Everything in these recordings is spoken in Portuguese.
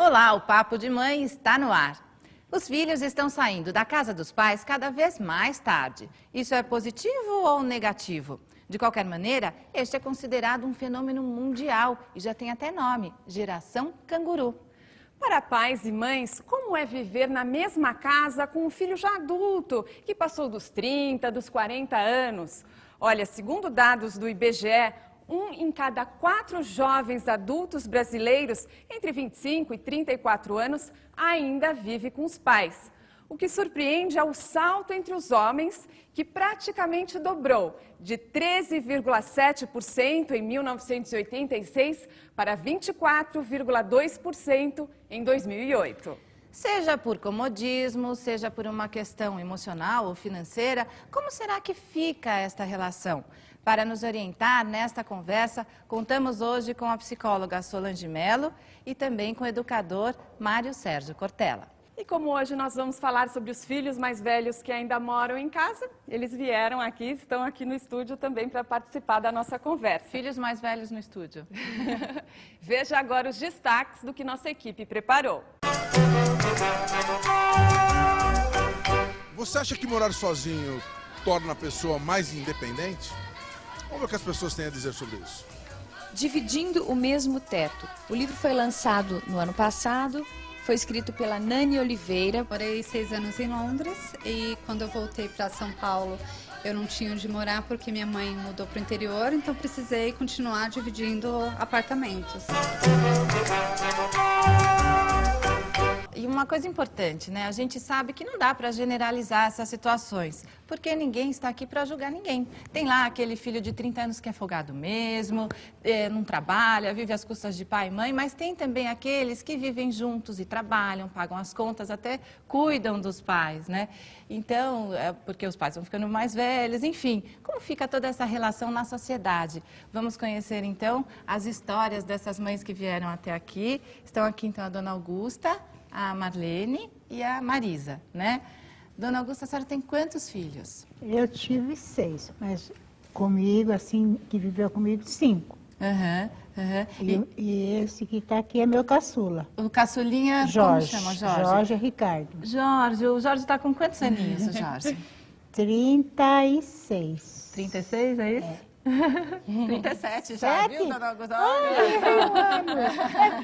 Olá, o Papo de Mãe está no ar. Os filhos estão saindo da casa dos pais cada vez mais tarde. Isso é positivo ou negativo? De qualquer maneira, este é considerado um fenômeno mundial e já tem até nome, geração canguru. Para pais e mães, como é viver na mesma casa com um filho já adulto, que passou dos 30, dos 40 anos? Olha, segundo dados do IBGE, 1 em cada 4 jovens adultos brasileiros entre 25 e 34 anos ainda vive com os pais. O que surpreende é o salto entre os homens, que praticamente dobrou, de 13,7% em 1986 para 24,2% em 2008. Seja por comodismo, seja por uma questão emocional ou financeira, como será que fica esta relação? Para nos orientar nesta conversa, contamos hoje com a psicóloga Solange Mello e também com o educador Mário Sérgio Cortella. E como hoje nós vamos falar sobre os filhos mais velhos que ainda moram em casa, eles vieram aqui, estão aqui no estúdio também para participar da nossa conversa. Filhos mais velhos no estúdio. Veja agora os destaques do que nossa equipe preparou. Você acha que morar sozinho torna a pessoa mais independente? Vamos ver o que as pessoas têm a dizer sobre isso. Dividindo o mesmo teto. O livro foi lançado no ano passado, foi escrito pela Nani Oliveira. Morei 6 anos em Londres e quando eu voltei para São Paulo eu não tinha onde morar porque minha mãe mudou para o interior, então precisei continuar dividindo apartamentos. E uma coisa importante, né? A gente sabe que não dá para generalizar essas situações, porque ninguém está aqui para julgar ninguém. Tem lá aquele filho de 30 anos que é folgado mesmo, não trabalha, vive às custas de pai e mãe, mas tem também aqueles que vivem juntos e trabalham, pagam as contas, até cuidam dos pais, né? Então, porque os pais vão ficando mais velhos, enfim, como fica toda essa relação na sociedade? Vamos conhecer, então, as histórias dessas mães que vieram até aqui. Estão aqui, então, a dona Augusta, a Marlene e a Marisa, né? Dona Augusta, a senhora tem quantos filhos? Eu tive 6, mas comigo, assim, que viveu comigo, 5. E esse que está aqui é meu caçula. O caçulinha, Jorge. como chama, Jorge? Jorge Ricardo. Jorge, o Jorge está com quantos aninhos, o Jorge? 36. 36, é isso? É. 37 já, viu, dona Augusta?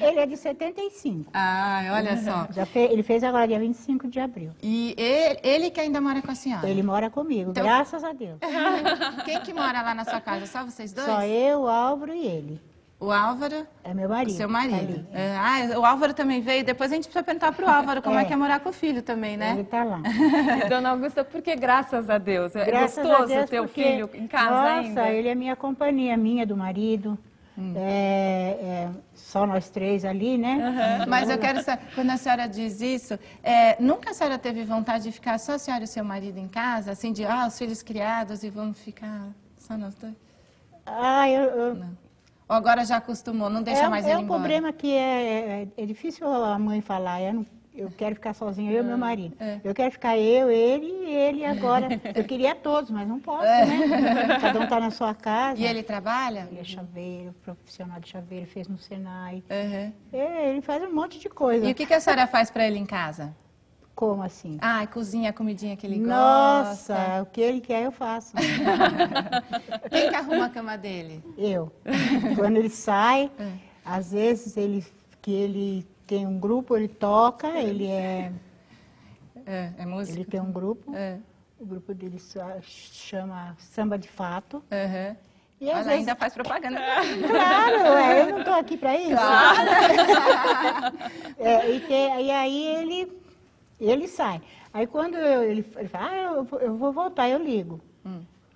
Ele é de 75. Ah, olha só. Ele fez agora dia 25 de abril. E ele que ainda mora com a senhora? Ele mora comigo, então, graças a Deus. Quem que mora lá na sua casa? Só vocês dois? Só eu, o Álvaro e ele. O Álvaro? É meu marido. O seu marido. Tá o Álvaro também veio. Depois a gente precisa perguntar pro Álvaro como é que é morar com o filho também, né? Ele tá lá. E, dona Augusta, por que graças a Deus? Graças é gostoso a Deus, ter o porque, filho em casa ainda? Nossa, ele é minha companhia, minha, do marido. Só nós 3 ali, né? Mas eu quero saber, quando a senhora diz isso, nunca a senhora teve vontade de ficar só a senhora e o seu marido em casa? Assim, de, os filhos criados e vamos ficar só nós dois? Não. Ou agora já acostumou, não deixa mais ele embora? É um problema que é difícil a mãe falar. Eu quero ficar sozinha, eu e meu marido. Eu quero ficar eu, ele e ele agora. Eu queria todos, mas não posso, né? Cada um está na sua casa. E ele trabalha? Ele é chaveiro, profissional de chaveiro, fez no Senai. Ele faz um monte de coisa. E o que a senhora faz para ele em casa? Como assim? Cozinha a comidinha que ele gosta. Nossa, o que ele quer eu faço. Quem que arruma a cama dele? Eu. Quando ele sai, às vezes ele tem um grupo, ele toca, ele é músico? Ele tem um grupo, o grupo dele chama Samba de Fato. E às vezes... ainda faz propaganda. Claro, eu não estou aqui para isso. Claro. E aí ele sai. Aí quando ele fala, eu vou voltar, eu ligo.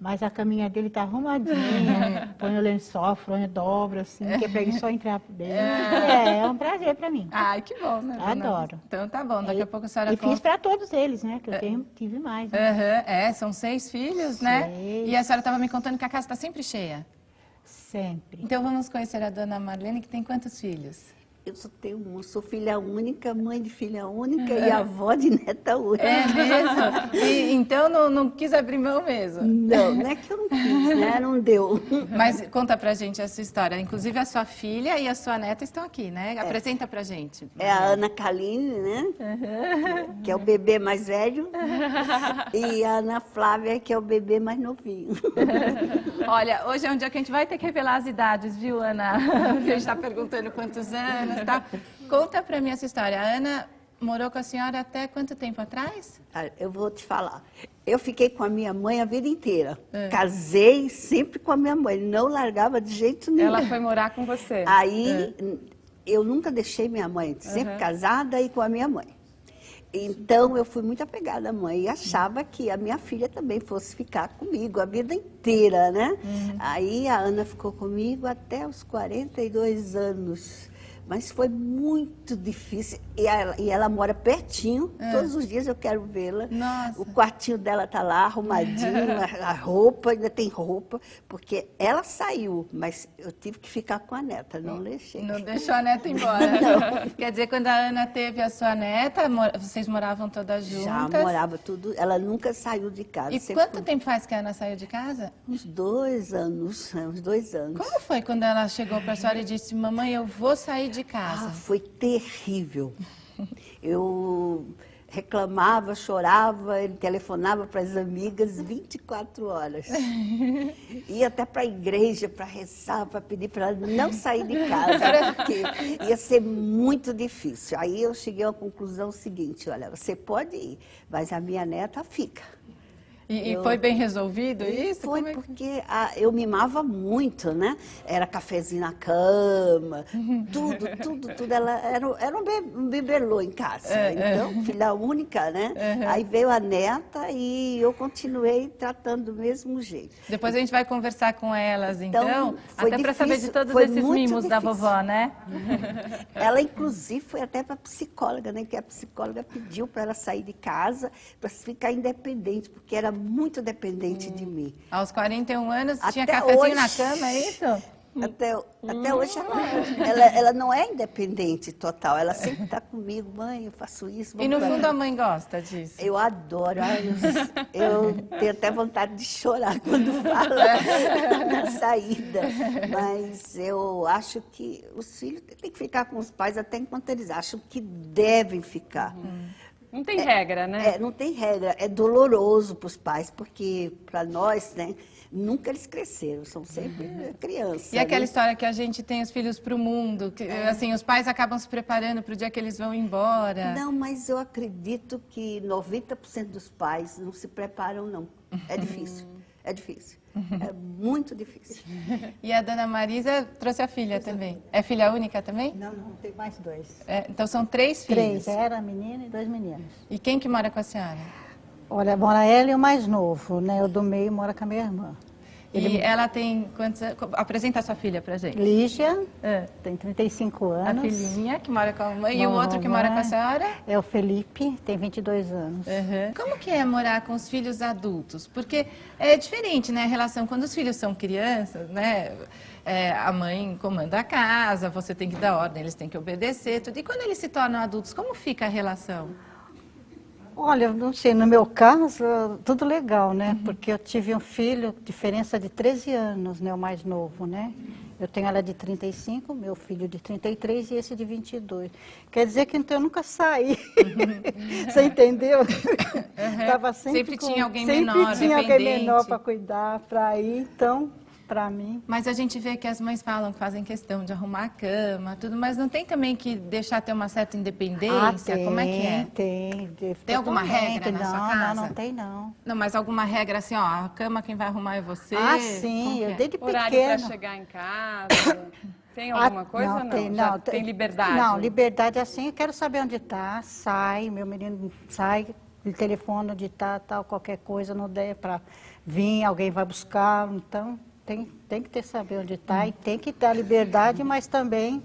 Mas a caminha dele tá arrumadinha, põe o lençol, a fronha dobra, assim, que é pra ele só entrar por dentro. É um prazer pra mim. Ai, que bom, né? Adoro. Então tá bom, daqui a pouco a senhora conta. E fiz pra todos eles, né, que eu tive mais. Né? São 6 filhos, né? E a senhora tava me contando que a casa tá sempre cheia. Sempre. Então vamos conhecer a dona Marlene, que tem quantos filhos? Eu só tenho uma, sou filha única, mãe de filha única e avó de neta única. É mesmo? E, então não quis abrir mão mesmo? Não é que eu não quis, né? Não deu. Mas conta pra gente essa história. Inclusive a sua filha e a sua neta estão aqui, né? Apresenta pra gente. É a Ana Kaline, né? Que é o bebê mais velho. E a Ana Flávia, que é o bebê mais novinho. Olha, hoje é um dia que a gente vai ter que revelar as idades, viu, Ana? A gente está perguntando quantos anos, tá? Conta pra mim essa história. A Ana morou com a senhora até quanto tempo atrás? Eu vou te falar. Eu fiquei com a minha mãe a vida inteira. Casei sempre com a minha mãe. Não largava de jeito nenhum. Ela foi morar com você. Aí, eu nunca deixei minha mãe. Sempre casada e com a minha mãe. Então, eu fui muito apegada à mãe e achava que a minha filha também fosse ficar comigo a vida inteira, né? Aí, a Ana ficou comigo até os 42 anos. Mas foi muito difícil. E ela mora pertinho, todos os dias eu quero vê-la. Nossa. O quartinho dela tá lá, arrumadinho, a roupa, ainda tem roupa, porque ela saiu, mas eu tive que ficar com a neta, não deixei. Não deixou a neta embora. Quer dizer, quando a Ana teve a sua neta, vocês moravam todas juntas? Já morava tudo, ela nunca saiu de casa. E quanto tempo faz que a Ana saiu de casa? Uns 2 anos, uns 2 anos. Como foi quando ela chegou para a senhora e disse, mamãe, eu vou sair de casa? Foi terrível. Eu reclamava, chorava, ele telefonava para as amigas 24 horas. Ia até para a igreja para rezar, para pedir para ela não sair de casa, porque ia ser muito difícil. Aí eu cheguei à conclusão seguinte, olha, você pode ir, mas a minha neta fica. E foi bem resolvido isso? Foi porque eu muito, né? Era cafezinho na cama, tudo. Ela era um bibelô em casa. Então, filha única, né? Aí veio a neta e eu continuei tratando do mesmo jeito. Depois a gente vai conversar com elas, então até para saber de todos foi esses mimos da vovó, né? Ela, inclusive, foi até para a psicóloga, né? Que a psicóloga pediu para ela sair de casa, para ficar independente, porque era muito dependente de mim. Aos 41 anos, tinha Até cafezinho hoje, na cama, é isso? Até hoje ela não é independente total, ela sempre está comigo, mãe, eu faço isso. E no fundo a mãe gosta disso? Eu adoro, eu tenho até vontade de chorar quando fala na saída, mas eu acho que os filhos têm que ficar com os pais até enquanto eles acham que devem ficar. Não tem regra, né? Não tem regra. É doloroso para os pais, porque para nós, né, nunca eles cresceram, são sempre crianças. E aquela história que a gente tem os filhos para o mundo, que assim, os pais acabam se preparando para o dia que eles vão embora. Não, mas eu acredito que 90% dos pais não se preparam, não. É difícil, é difícil. É muito difícil. E a dona Marisa trouxe a filha também. É filha única também? Não, tem mais 2. Então são 3 filhos. 3, era menina e 2 meninos. E quem que mora com a senhora? Olha, mora ela e o mais novo, né? O do meio mora com a minha irmã. E ela tem quantos anos? Apresenta a sua filha pra gente. Lígia, tem 35 anos. A filhinha que mora com a mãe. E o outro que mora com a senhora? É o Felipe, tem 22 anos. Como que é morar com os filhos adultos? Porque é diferente, né, a relação quando os filhos são crianças, né? A mãe comanda a casa, você tem que dar ordem, eles têm que obedecer, tudo. E quando eles se tornam adultos, como fica a relação? Olha, não sei, no meu caso, tudo legal, né? Porque eu tive um filho, diferença de 13 anos, né? O mais novo, né? Eu tenho ela de 35, meu filho de 33 e esse de 22. Quer dizer que então eu nunca saí. Você entendeu? Tava sempre tinha alguém menor, sempre tinha alguém menor para cuidar, para ir, então... Para mim. Mas a gente vê que as mães falam que fazem questão de arrumar a cama, tudo, mas não tem também que deixar ter uma certa independência? Tem, como é que é? Tem alguma regra na sua casa? Não tem não. Não, mas alguma regra assim, ó, a cama quem vai arrumar é você? Sim, eu desde pequena. Horário para chegar em casa? Tem alguma coisa ou não? Tem liberdade? Não, liberdade assim, eu quero saber onde está, sai, meu menino sai, ele telefona onde está, tal, qualquer coisa, não der para vir, alguém vai buscar, então... Tem que ter saber onde está e tem que dar liberdade, mas também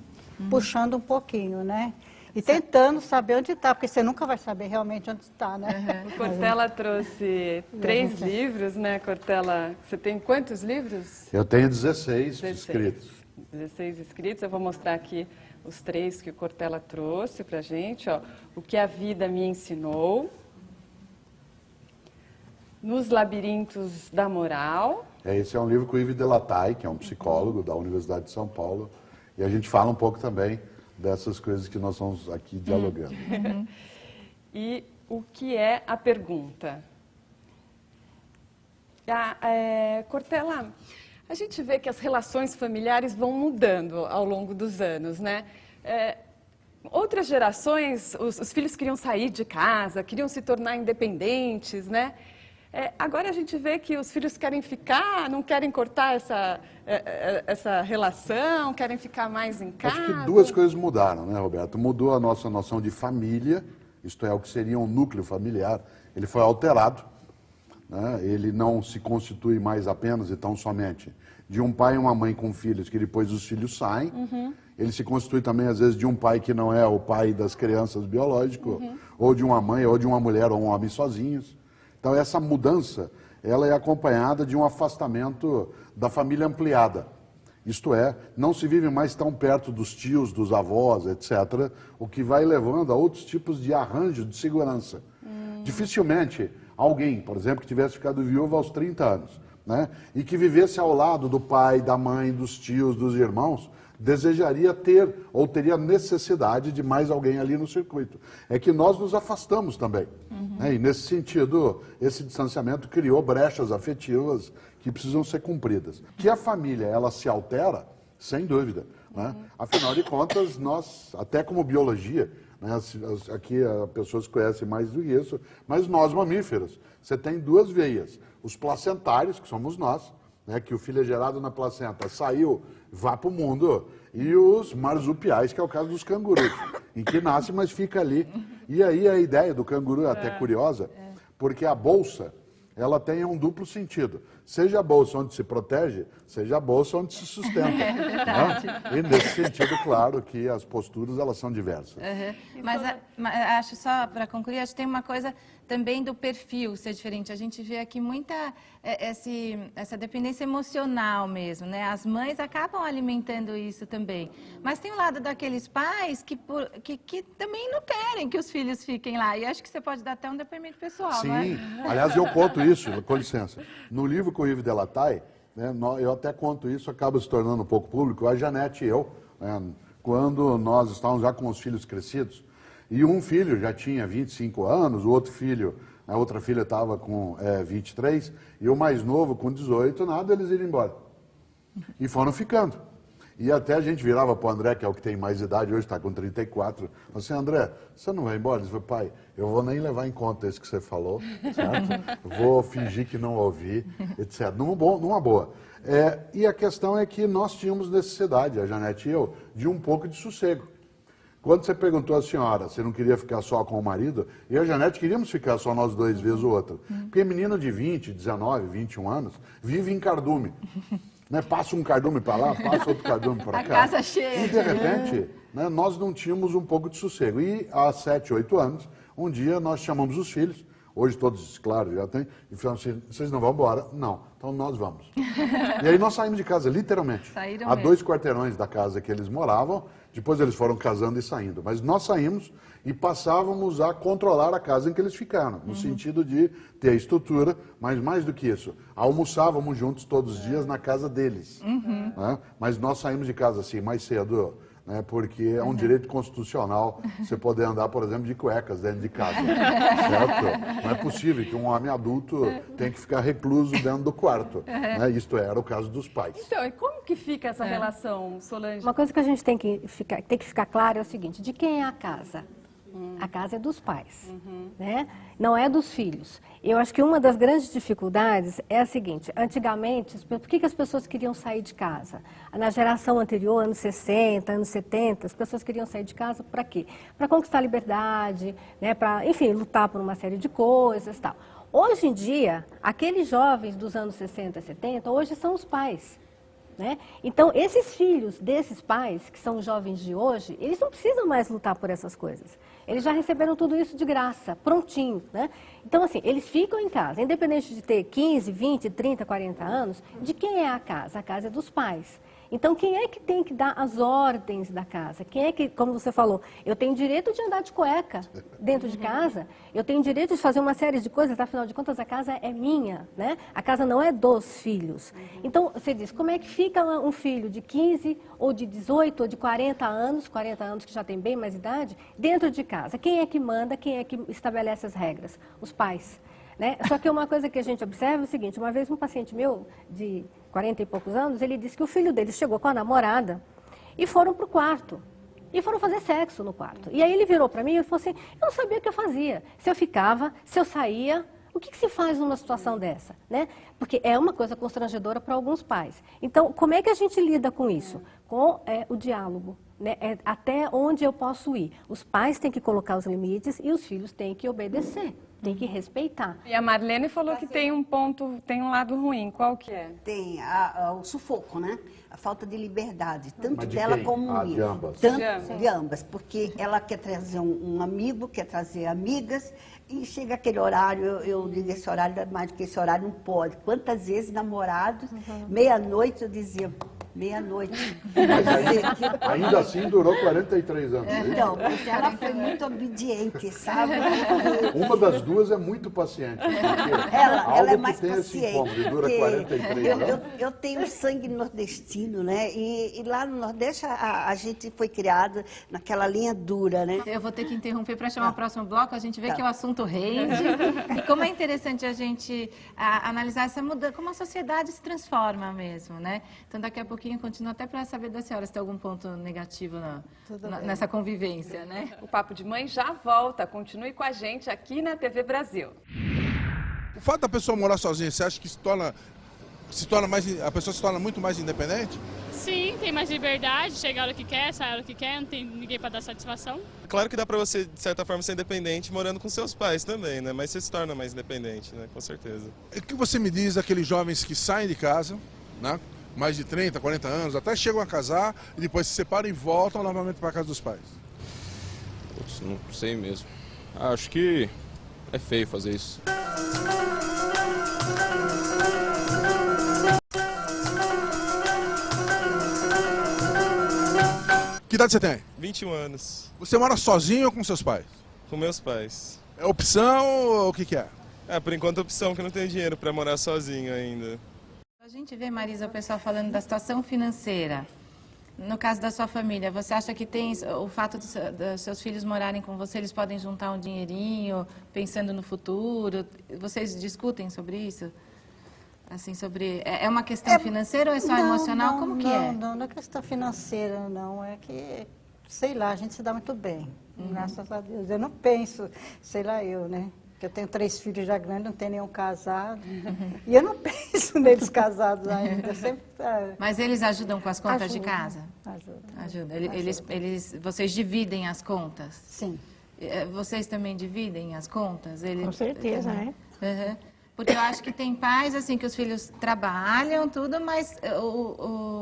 puxando um pouquinho, né? E tentando saber onde está, porque você nunca vai saber realmente onde está, né? O Cortella trouxe 3 livros, né, Cortella? Você tem quantos livros? Eu tenho 16 escritos. 16 escritos, eu vou mostrar aqui os 3 que o Cortella trouxe para a gente, ó. O que a vida me ensinou, Nos labirintos da moral. Esse é um livro com o Yves Delatay, que é um psicólogo da Universidade de São Paulo, e a gente fala um pouco também dessas coisas que nós estamos aqui dialogando. E o que é a pergunta? Cortella, a gente vê que as relações familiares vão mudando ao longo dos anos, né? Outras gerações, os filhos queriam sair de casa, queriam se tornar independentes, né? Agora a gente vê que os filhos querem ficar, não querem cortar essa relação, querem ficar mais em casa. Acho que duas coisas mudaram, né, Roberto? Mudou a nossa noção de família, isto é, o que seria um núcleo familiar, ele foi alterado, né? Ele não se constitui mais apenas e tão somente de um pai e uma mãe com filhos, que depois os filhos saem. Ele se constitui também, às vezes, de um pai que não é o pai das crianças biológico, ou de uma mãe, ou de uma mulher, ou um homem sozinhos. Então, essa mudança, ela é acompanhada de um afastamento da família ampliada. Isto é, não se vive mais tão perto dos tios, dos avós, etc., o que vai levando a outros tipos de arranjo de segurança. Dificilmente alguém, por exemplo, que tivesse ficado viúvo aos 30 anos, né, e que vivesse ao lado do pai, da mãe, dos tios, dos irmãos, desejaria ter ou teria necessidade de mais alguém ali no circuito. É que nós nos afastamos também. Né? E nesse sentido, esse distanciamento criou brechas afetivas que precisam ser cumpridas. Que a família, ela se altera, sem dúvida. Né? Afinal de contas, nós, até como biologia, né, aqui as pessoas conhecem mais do que isso, mas nós mamíferos, você tem duas veias. Os placentários, que somos nós, né, que o filho é gerado na placenta, saiu, vá para o mundo, e os marsupiais, que é o caso dos cangurus, em que nasce, mas fica ali. E aí a ideia do canguru é até curiosa, porque a bolsa, ela tem um duplo sentido. Seja a bolsa onde se protege, seja a bolsa onde se sustenta. Né? E nesse sentido, claro, que as posturas, elas são diversas. Mas acho só, para concluir, acho que tem uma coisa também do perfil ser diferente. A gente vê aqui muita essa dependência emocional mesmo, né? As mães acabam alimentando isso também. Mas tem o lado daqueles pais que também não querem que os filhos fiquem lá. E acho que você pode dar até um depoimento pessoal, Sim. não é? Aliás, eu conto isso, com licença. No livro com o Yves Delatay, né, eu até conto isso, acaba se tornando um pouco público. A Janete e eu, né, quando nós estávamos já com os filhos crescidos, e um filho já tinha 25 anos, o outro filho, a outra filha estava com 23, e o mais novo com 18, nada, eles iam embora. E foram ficando. E até a gente virava para o André, que é o que tem mais idade, hoje está com 34, assim, André, você não vai embora? Ele falou, pai, eu vou nem levar em conta isso que você falou, certo? Vou fingir que não ouvi, etc. Numa boa. E a questão é que nós tínhamos necessidade, a Janete e eu, de um pouco de sossego. Quando você perguntou à senhora se não queria ficar só com o marido, eu e a Janete queríamos ficar só nós dois, vez ou outra. Porque menino de 20, 19, 21 anos vive em cardume. Né? Passa um cardume para lá, passa outro cardume para cá. A casa cheia. E, de repente, né, nós não tínhamos um pouco de sossego. E, há 7, 8 anos, um dia nós chamamos os filhos, hoje todos, claro, já tem, e falamos assim, vocês não vão embora? Não, então nós vamos. E aí nós saímos de casa, literalmente. Saíram a mesmo. 2 quarteirões da casa que eles moravam, depois eles foram casando e saindo. Mas nós saímos e passávamos a controlar a casa em que eles ficaram, no sentido de ter a estrutura, mas mais do que isso, almoçávamos juntos todos os dias na casa deles. Né? Mas nós saímos de casa assim, mais cedo, né? Porque é um direito constitucional você poder andar, por exemplo, de cuecas dentro de casa. Certo? Não é possível que um homem adulto tenha que ficar recluso dentro do quarto. Né? Isto era o caso dos pais. Então, e como que fica essa relação, Solange? Uma coisa que a gente tem que ficar claro é o seguinte, de quem é a casa? A casa é dos pais, né? Não é dos filhos. Eu acho que uma das grandes dificuldades é a seguinte, antigamente, por que as pessoas queriam sair de casa? Na geração anterior, anos 60, anos 70, as pessoas queriam sair de casa para quê? Para conquistar a liberdade, né? Para, enfim, lutar por uma série de coisas e tal. Hoje em dia, aqueles jovens dos anos 60, 70, hoje são os pais. Né? Então, esses filhos desses pais, que são os jovens de hoje, eles não precisam mais lutar por essas coisas. Eles já receberam tudo isso de graça, prontinho. Né? Então, assim, eles ficam em casa, independente de ter 15, 20, 30, 40 anos, de quem é a casa? A casa é dos pais. Então, quem é que tem que dar as ordens da casa? Quem é que, como você falou, eu tenho direito de andar de cueca dentro de casa, eu tenho direito de fazer uma série de coisas, afinal de contas, a casa é minha, né? A casa não é dos filhos. Então, você diz, como é que fica um filho de 15, ou de 18, ou de 40 anos que já tem bem mais idade, dentro de casa? Quem é que manda, quem é que estabelece as regras? Os pais. Né? Só que uma coisa que a gente observa é o seguinte, uma vez um paciente meu, de 40 e poucos anos, ele disse que o filho dele chegou com a namorada e foram para o quarto. E foram fazer sexo no quarto. E aí ele virou para mim e falou assim, eu não sabia o que eu fazia. Se eu ficava, se eu saía, o que se faz numa situação dessa? Né? Porque é uma coisa constrangedora para alguns pais. Então, como é que a gente lida com isso? Com o diálogo. Né? Até onde eu posso ir. Os pais têm que colocar os limites e os filhos têm que obedecer. Tem que respeitar. E a Marlene falou que tem um lado ruim. Qual que é? Tem o sufoco, né? A falta de liberdade, tanto Mas de dela quem? como De minha. ambas. Tanto de ambas, porque ela quer trazer um amigo, quer trazer amigas, e chega aquele horário, eu digo, esse horário é mais do que esse horário, não pode. Quantas vezes namorados, meia-noite, eu dizia, meia-noite. Mas ainda assim durou 43 anos. Então, porque ela foi muito obediente, sabe? Uma das duas é muito paciente. Ela é mais que tem paciente. esse incômodo, e dura 43 anos. Eu tenho sangue nordestino, né? E lá no Nordeste a gente foi criado naquela linha dura, né? Eu vou ter que interromper para chamar o próximo bloco, a gente vê que o assunto rende. E como é interessante a gente analisar essa mudança, como a sociedade se transforma mesmo, né? Então, daqui a pouquinho, continua até para saber da senhora se tem algum ponto negativo nessa convivência, né? O Papo de Mãe já volta. Continue com a gente aqui na TV Brasil. O fato da pessoa morar sozinha, você acha que a pessoa se torna muito mais independente? Sim, tem mais liberdade, chega a hora que quer, sai a hora que quer, não tem ninguém para dar satisfação. Claro que dá para você, de certa forma, ser independente morando com seus pais também, né? Mas você se torna mais independente, né? Com certeza. O que você me diz daqueles jovens que saem de casa, né? Mais de 30, 40 anos, até chegam a casar e depois se separam e voltam novamente para a casa dos pais? Putz, não sei mesmo. Acho que é feio fazer isso. Que idade você tem? 21 anos. Você mora sozinho ou com seus pais? Com meus pais. É opção ou o que é? Por enquanto é opção, que eu não tenho dinheiro para morar sozinho ainda. A gente vê, Marisa, o pessoal falando da situação financeira. No caso da sua família, você acha que tem o fato dos seus filhos morarem com você, eles podem juntar um dinheirinho, pensando no futuro? Vocês discutem sobre isso? Assim, sobre... É uma questão financeira ou é só emocional? Como que é? Não é questão financeira, não. É que, sei lá, a gente se dá muito bem, graças a Deus. Eu não penso, sei lá, né? Porque eu tenho 3 filhos já grandes, não tenho nenhum casado. E eu não penso neles casados ainda. Sempre, Mas eles ajudam com as contas de casa? Ajudam. Vocês dividem as contas? Sim. Vocês também dividem as contas? Com certeza, né? Uhum. Porque eu acho que tem pais, assim, que os filhos trabalham, tudo, mas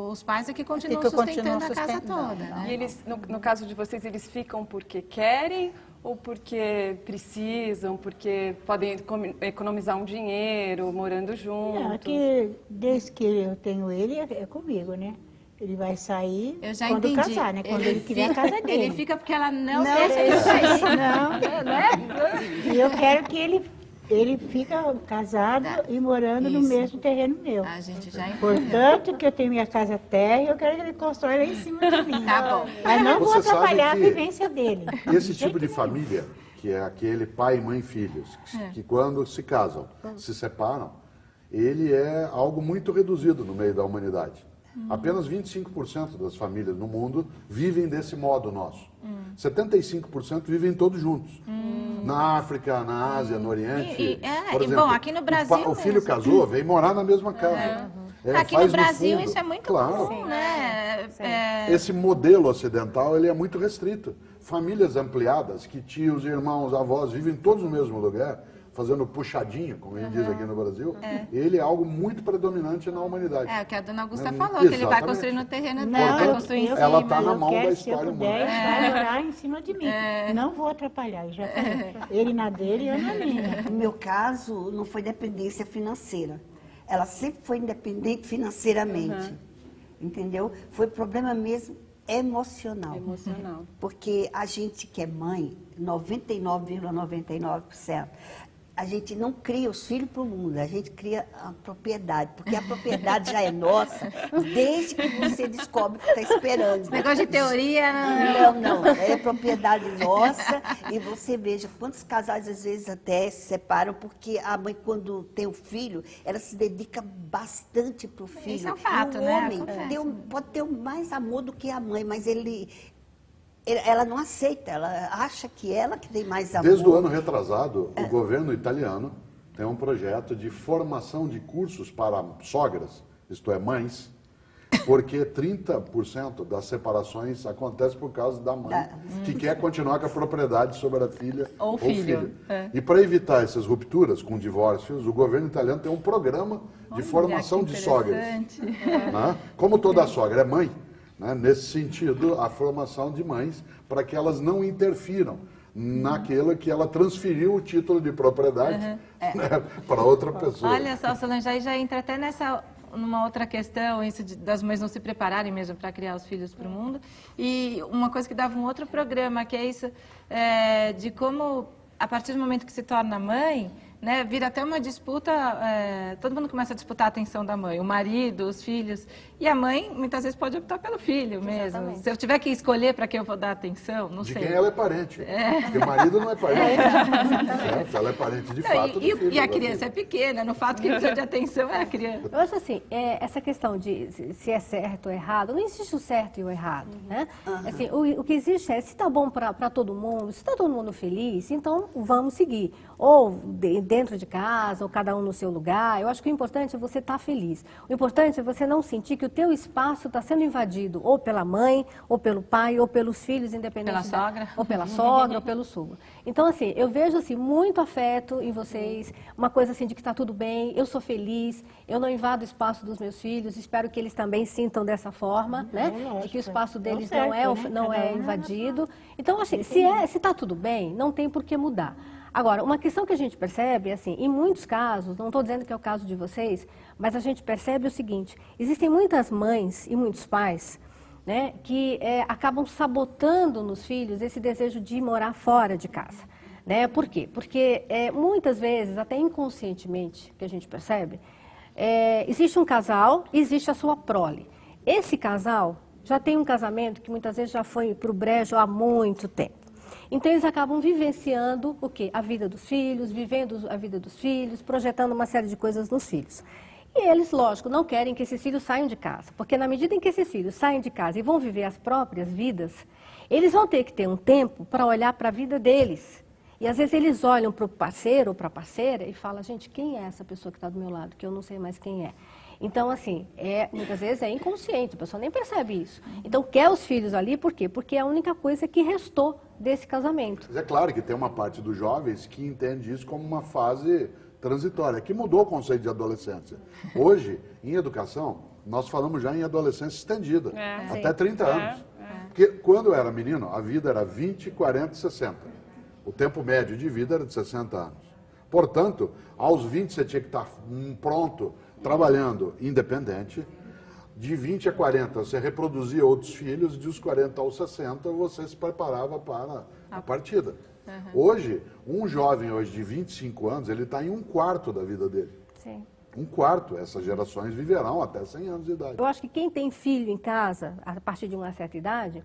os pais é que continuam sustentando a casa toda, né? E eles, no caso de vocês, eles ficam porque querem ou porque precisam, porque podem economizar um dinheiro, morando junto? Não, que desde que eu tenho ele, é comigo, né? Ele vai sair quando casar, né? Quando ele tiver a casa dele. Ele fica porque ela não deixa ele sair. Não, né? E eu quero que ele fica casado e morando no mesmo terreno meu. A gente já entendeu. Portanto, que eu tenho minha casa terra e eu quero que ele constrói lá em cima de mim. Tá bom. Mas não vou Você atrapalhar a sabe que vivência dele. Esse tipo de família, que é aquele pai, mãe e filhos, que quando se casam, se separam, ele é algo muito reduzido no meio da humanidade. Apenas 25% das famílias no mundo vivem desse modo nosso. 75% vivem todos juntos. Na África, na Ásia, no Oriente. Por exemplo, bom, aqui no Brasil o filho casou, vem morar na mesma casa. Aqui no Brasil isso é muito comum, né? Esse modelo ocidental ele é muito restrito. Famílias ampliadas, que tios, irmãos, avós vivem todos no mesmo lugar, fazendo puxadinho, como a gente diz aqui no Brasil, ele é algo muito predominante na humanidade. É o que a dona Augusta falou, que ele vai construir no terreno dele, vai construir em cima. Ela está na mão da história humana. Vai morar em cima de mim. Não vou atrapalhar. Já ele na dele e eu na minha. No meu caso, não foi dependência financeira. Ela sempre foi independente financeiramente. entendeu? Foi problema mesmo emocional. Emocional. Porque a gente que é mãe, 99,99%, a gente não cria os filhos para o mundo, a gente cria a propriedade, porque a propriedade já é nossa desde que você descobre que está esperando. Esse negócio de teoria... Não, é propriedade nossa. E você veja quantos casais às vezes até se separam, porque a mãe, quando tem o filho, ela se dedica bastante para o filho. Isso é um fato, e o né? homem pode ter mais amor do que a mãe, mas ela não aceita, ela acha que ela que tem mais amor. Desde o ano retrasado, o governo italiano tem um projeto de formação de cursos para sogras, isto é, mães, porque 30% das separações acontece por causa da mãe, que quer continuar com a propriedade sobre a filha ou filho. E para evitar essas rupturas com divórcios, o governo italiano tem um programa de formação de sogras. Né? Como toda sogra é mãe, né? Nesse sentido, a formação de mães, para que elas não interfiram naquilo que ela transferiu o título de propriedade né, para outra pessoa. Olha só, Solange, aí já entra até numa outra questão, isso das mães não se prepararem mesmo para criar os filhos para o mundo. E uma coisa que dava um outro programa, que é isso de como, a partir do momento que se torna mãe, né, vira até uma disputa, todo mundo começa a disputar a atenção da mãe, o marido, os filhos, e a mãe muitas vezes pode optar pelo filho mesmo. Exatamente. Se eu tiver que escolher para quem eu vou dar atenção, não sei. De quem ela é parente, porque o marido não é parente. Ela é parente de fato do filho. E a criança é pequena, no fato que precisa de atenção é a criança. Eu acho assim, essa questão de se é certo ou errado, não existe o certo e o errado, né? Assim, o que existe é, se está bom para todo mundo, se está todo mundo feliz, então vamos seguir. Ou dentro de casa, ou cada um no seu lugar. Eu acho que o importante é você estar feliz. O importante é você não sentir que o teu espaço está sendo invadido ou pela mãe, ou pelo pai, ou pelos filhos, independente pela sogra. Ou pela sogra, ou pelo sogro. Então, assim, eu vejo assim, muito afeto em vocês, uma coisa assim de que está tudo bem, eu sou feliz, eu não invado o espaço dos meus filhos, espero que eles também sintam dessa forma, né? De que o espaço deles não é invadido. Então, assim, se está tudo bem, não tem por que mudar. Agora, uma questão que a gente percebe, assim, em muitos casos, não estou dizendo que é o caso de vocês, mas a gente percebe o seguinte, existem muitas mães e muitos pais, né, que acabam sabotando nos filhos esse desejo de morar fora de casa. Né? Por quê? Porque muitas vezes, até inconscientemente, que a gente percebe, existe um casal e existe a sua prole. Esse casal já tem um casamento que muitas vezes já foi para o brejo há muito tempo. Então, eles acabam vivenciando o quê? A vida dos filhos, vivendo a vida dos filhos, projetando uma série de coisas nos filhos. E eles, lógico, não querem que esses filhos saiam de casa, porque na medida em que esses filhos saem de casa e vão viver as próprias vidas, eles vão ter que ter um tempo para olhar para a vida deles. E às vezes eles olham para o parceiro ou para a parceira e falam, gente, quem é essa pessoa que está do meu lado, que eu não sei mais quem é. Então, assim, muitas vezes é inconsciente, a pessoa nem percebe isso. Então, quer os filhos ali, por quê? Porque é a única coisa que restou desse casamento. Mas é claro que tem uma parte dos jovens que entende isso como uma fase transitória, que mudou o conceito de adolescência. Hoje, em educação, nós falamos já em adolescência estendida, até 30 anos. Porque quando eu era menino, a vida era 20, 40 e 60. O tempo médio de vida era de 60 anos. Portanto, aos 20 você tinha que estar pronto, trabalhando independente. De 20 a 40 você reproduzia outros filhos, de os 40 aos 60 você se preparava para a partida. Hoje, um jovem hoje de 25 anos, ele está em 1/4 da vida dele. Sim. 1/4, essas gerações viverão até 100 anos de idade. Eu acho que quem tem filho em casa, a partir de uma certa idade,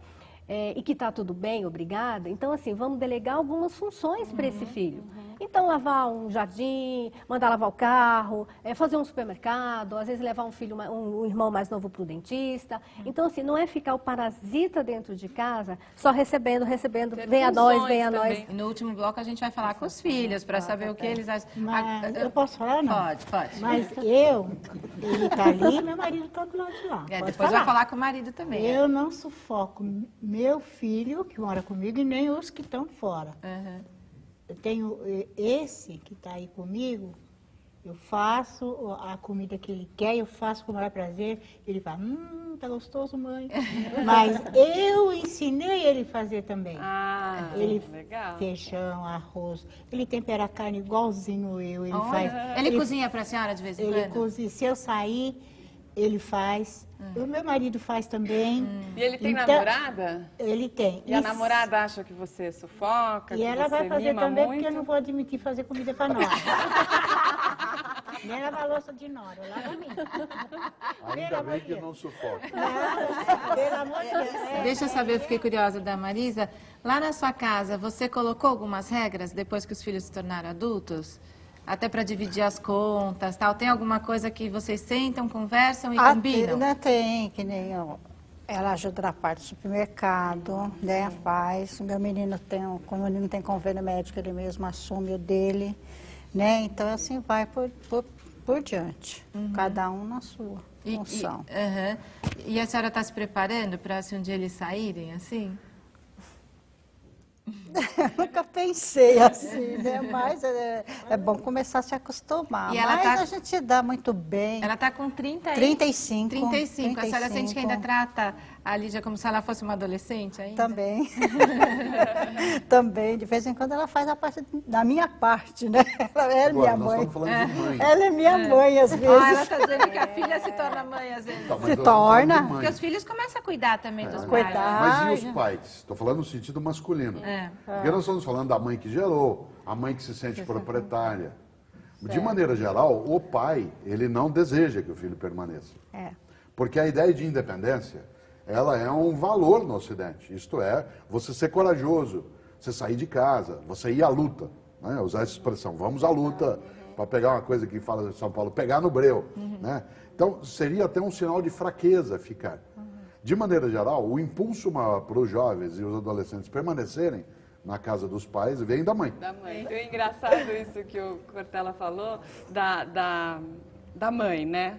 e que está tudo bem, obrigada, então assim, vamos delegar algumas funções para esse filho. Então, lavar um jardim, mandar lavar o carro, fazer um supermercado, às vezes levar um irmão mais novo para o dentista. Então, assim, não é ficar o parasita dentro de casa, só recebendo, vem a nós, vem a nós. E no último bloco a gente vai falar com os filhos, para saber o que eles acham. Mas eu posso falar, não? Pode. Mas ele está ali, meu marido está do lado de lá. Depois vai falar com o marido também. Eu não sufoco meu filho, que mora comigo, e nem os que estão fora. Eu tenho esse que está aí comigo, eu faço a comida que ele quer, eu faço com o maior prazer. Ele fala, tá gostoso, mãe. Mas eu ensinei ele a fazer também. Ele legal. Feijão, arroz, ele tempera a carne igualzinho eu. Ele cozinha para a senhora de vez em quando? Ele cozinha. Se eu sair, Ele faz. O meu marido faz também. E ele tem Então, namorada? Ele tem. E a namorada acha que você sufoca, E que ela você vai fazer mima também, muito? porque eu não vou admitir fazer comida para nós. Nem lavar a louça de nora, eu lavo a minha. Ainda bem que não sufoca. Pelo amor de Deus. Deixa eu saber, eu fiquei curiosa da Marisa. Lá na sua casa, você colocou algumas regras depois que os filhos se tornaram adultos? Até para dividir as contas, tal. Tem alguma coisa que vocês sentam, conversam e combinam? Ainda tem, que nem eu. Ela ajuda na parte do supermercado, né? Faz. O meu menino como o menino tem convênio médico, ele mesmo assume o dele, né? Então, assim, vai por diante. Cada um na sua função. E a senhora está se preparando para se um dia eles saírem, assim? Nunca pensei assim, né? Mas é bom começar a se acostumar. E ela mas a gente dá muito bem. Ela está com 30 aí? 35. 35. A senhora sente que ainda trata a Lídia como se ela fosse uma adolescente ainda? Também. Também. De vez em quando ela faz a parte da minha parte, né? Ela é minha mãe. Estamos falando de mãe. Ela é minha mãe, às vezes. Ela está dizendo que a filha se torna mãe, às vezes. Tá, se torna. Porque os filhos começam a cuidar também dos pais. Mas e os pais? Estou falando no sentido masculino. Porque nós estamos falando da mãe que gerou, a mãe que se sente proprietária. De maneira geral, o pai, ele não deseja que o filho permaneça. Porque a ideia de independência, ela é um valor no Ocidente. Isto é, você ser corajoso, você sair de casa, você ir à luta. Né? Usar essa expressão, vamos à luta, para pegar uma coisa que fala de São Paulo, pegar no breu. Né? Então, seria até um sinal de fraqueza ficar. De maneira geral, o impulso para os jovens e os adolescentes permanecerem na casa dos pais vem da mãe. Da mãe. É engraçado isso que o Cortella falou da mãe, né?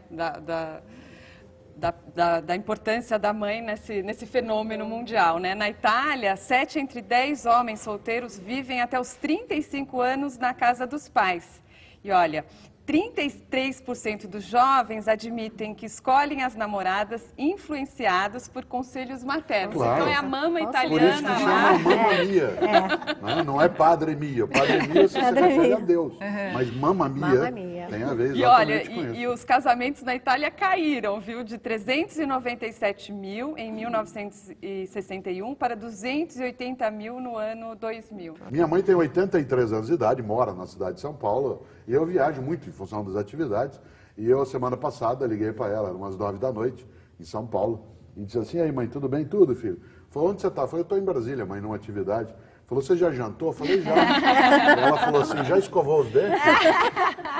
Da importância da mãe nesse fenômeno mundial, né? Na Itália, 7 entre 10 homens solteiros vivem até os 35 anos na casa dos pais. E olha, 33% dos jovens admitem que escolhem as namoradas influenciados por conselhos maternos. Claro. Então é a mama italiana por isso que chama mamma mia. Não é padre mia. Padre mia você se refere a Deus. Mas mamma mia tem a ver exatamente com isso. E os casamentos na Itália caíram, viu? De 397 mil em 1961 para 280 mil no ano 2000. Minha mãe tem 83 anos de idade, mora na cidade de São Paulo, e eu viajo muito em função das atividades. E eu, semana passada, liguei para ela, umas 9 da noite, em São Paulo, e disse assim: aí mãe, tudo bem? Tudo, filho. Falou: onde você está? Eu falei: eu estou em Brasília, mãe, numa atividade. Falou: você já jantou? Eu falei: já. Ela falou assim: já escovou os dentes?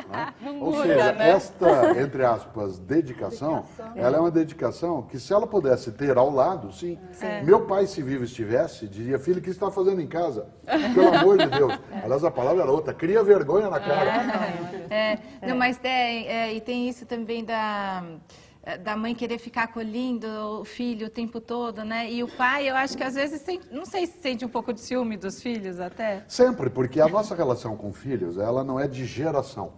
Né? Ou seja, esta, entre aspas, dedicação, ela é uma dedicação que, se ela pudesse ter ao lado, sim. Meu pai, se vivo estivesse, diria: filho, o que você está fazendo em casa? Pelo amor de Deus. Aliás, a palavra era outra: cria vergonha na cara. Não, mas e tem isso também da mãe querer ficar acolhendo o filho o tempo todo, né? E o pai, eu acho que às vezes, não sei se sente um pouco de ciúme dos filhos até. Sempre, porque a nossa relação com filhos, ela não é de geração.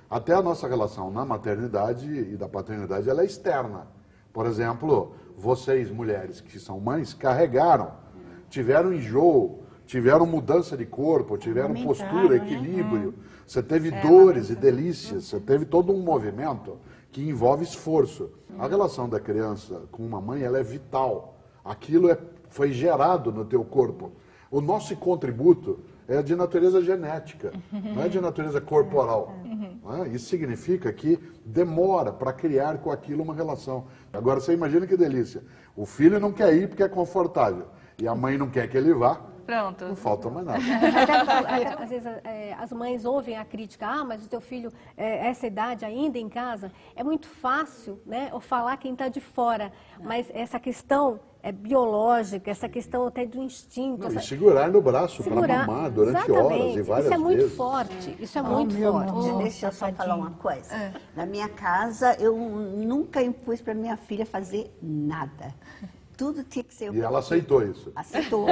Até a nossa relação na maternidade e da paternidade, ela é externa. Por exemplo, vocês, mulheres que são mães, carregaram, tiveram enjoo, tiveram mudança de corpo, tiveram postura, equilíbrio, você teve dores e delícias, você teve todo um movimento que envolve esforço. A relação da criança com uma mãe, ela é vital. Aquilo foi gerado no teu corpo. O nosso contributo é de natureza genética, não é de natureza corporal. Né? Isso significa que demora para criar com aquilo uma relação. Agora, você imagina que delícia. O filho não quer ir porque é confortável, e a mãe não quer que ele vá. Pronto. Não falta mais nada. Às vezes as mães ouvem a crítica: mas o teu filho, essa idade ainda em casa, é muito fácil, né? Ou falar quem está de fora. Mas essa questão é biológica, essa questão até do instinto. Não, e segurar no braço para mamar durante horas e várias vezes. Isso é muito forte, isso é muito forte. Deixa eu só falar uma coisa. Na minha casa, eu nunca impus para minha filha fazer nada. Tudo tinha que ser... E ela aceitou isso? Aceitou.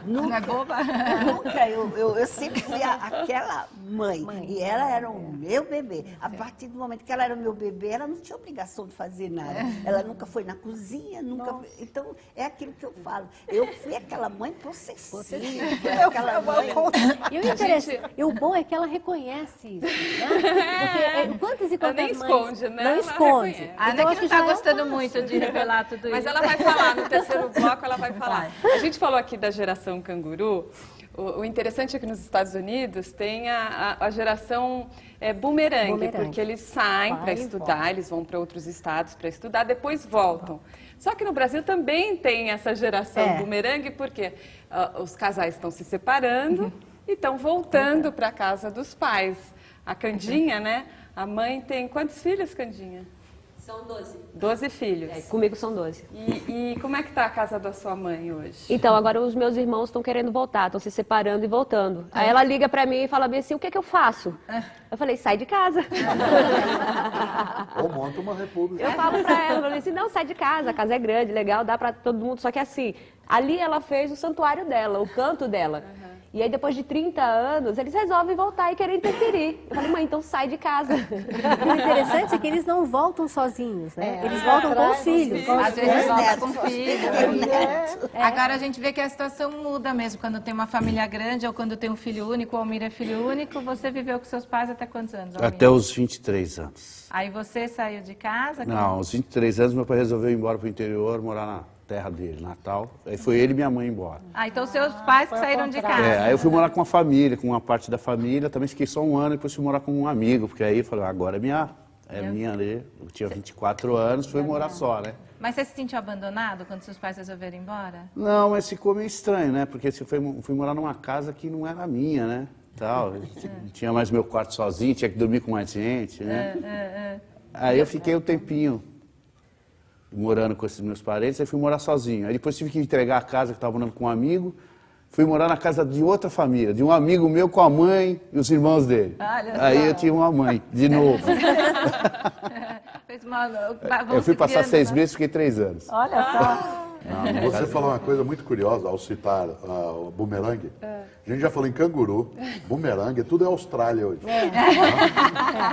Não é boba? Nunca. Eu sempre fui aquela mãe. E ela era o meu bebê. A partir do momento que ela era o meu bebê, ela não tinha obrigação de fazer nada. Ela nunca foi na cozinha, nunca... Então, é aquilo que eu falo. Eu fui aquela mãe possessiva. Aquela mãe... E o bom é que ela reconhece isso, né? Porque quantas e quantas nem esconde, né? Não Ela esconde. reconhece. A Ana que não está gostando muito de revelar tudo isso. Mas ela vai falar, no terceiro bloco ela vai falar. A gente falou aqui da geração canguru. O interessante é que nos Estados Unidos tem a geração bumerangue, porque eles saem para estudar, eles vão para outros estados para estudar, depois voltam. Só que no Brasil também tem essa geração bumerangue, porque os casais estão se separando e estão voltando para a casa dos pais. A Candinha, né? A mãe tem quantos filhos, Candinha? São 12. 12 filhos. Comigo são 12. E como é que está a casa da sua mãe hoje? Então, agora os meus irmãos estão querendo voltar, estão se separando e voltando. Aí ela liga pra mim e fala bem assim, o que é que eu faço? Eu falei, sai de casa. Ou monta uma república. Eu falo pra ela, eu falei assim, não, sai de casa, a casa é grande, legal, dá pra todo mundo. Só que assim, ali ela fez o santuário dela, o canto dela. E aí, depois de 30 anos, eles resolvem voltar e querer interferir. Eu falei, mãe, então sai de casa. O interessante é que eles não voltam sozinhos, né? Eles voltam com os filhos. Às vezes voltam com filhos. Agora a gente vê que a situação muda mesmo. Quando tem uma família grande ou quando tem um filho único, o Almir é filho único. Você viveu com seus pais até quantos anos, Almir? Até os 23 anos. Aí você saiu de casa? Não, aos 23 anos meu pai resolveu ir embora para o interior, morar na terra dele, Natal. Aí foi ele e minha mãe embora. Ah, então seus pais que saíram de casa. Aí eu fui morar com uma família, com uma parte da família. Também fiquei só um ano e depois fui morar com um amigo, porque aí eu falei, agora é minha ali. Eu tinha 24 anos, fui morar só, né? Mas você se sentiu abandonado quando seus pais resolveram ir embora? Não, mas ficou meio estranho, né? Porque eu fui morar numa casa que não era minha, né? Tal. Tinha mais meu quarto sozinho, tinha que dormir com mais gente, né? Aí eu fiquei um tempinho morando com esses meus parentes, aí fui morar sozinho. Aí depois tive que entregar a casa que estava morando com um amigo, fui morar na casa de outra família, de um amigo meu com a mãe e os irmãos dele. Aí eu tinha uma mãe, de novo. Eu fui passar 6 meses, fiquei 3 anos. Olha só. Você falou uma coisa muito curiosa ao citar o bumerangue. A gente já falou em canguru, bumerangue, tudo é Austrália hoje.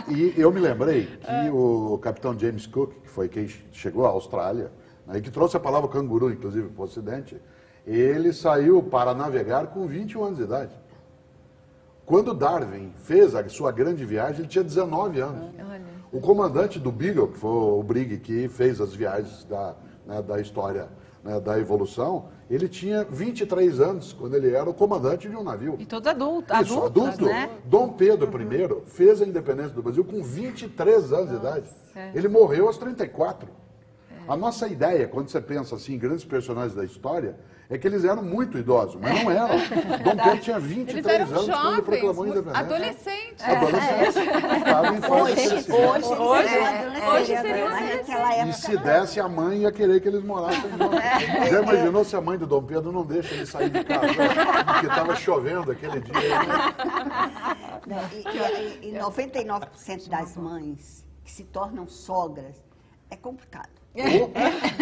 E eu me lembrei que o capitão James Cook, que foi quem chegou à Austrália, né, e que trouxe a palavra canguru, inclusive, para o Ocidente, ele saiu para navegar com 21 anos de idade. Quando Darwin fez a sua grande viagem, ele tinha 19 anos. O comandante do Beagle, que foi o Brig, que fez as viagens da história, né, da evolução, ele tinha 23 anos, quando ele era o comandante de um navio. E todos adultos, adulto, né? Dom Pedro I fez a independência do Brasil com 23 anos de idade. Ele morreu aos 34. A nossa ideia, quando você pensa assim, em grandes personagens da história, é que eles eram muito idosos, mas não eram. Dom Pedro tinha 23 anos quando ele proclamou a independência. Adolescentes. Estava em fase crescimento. Hoje seria naquela época. E se desse, a mãe ia querer que eles morassem juntos. Já imaginou se a mãe do Dom Pedro não deixa ele sair de casa? Porque estava chovendo aquele dia. E 99% das mães que se tornam sogras é complicado.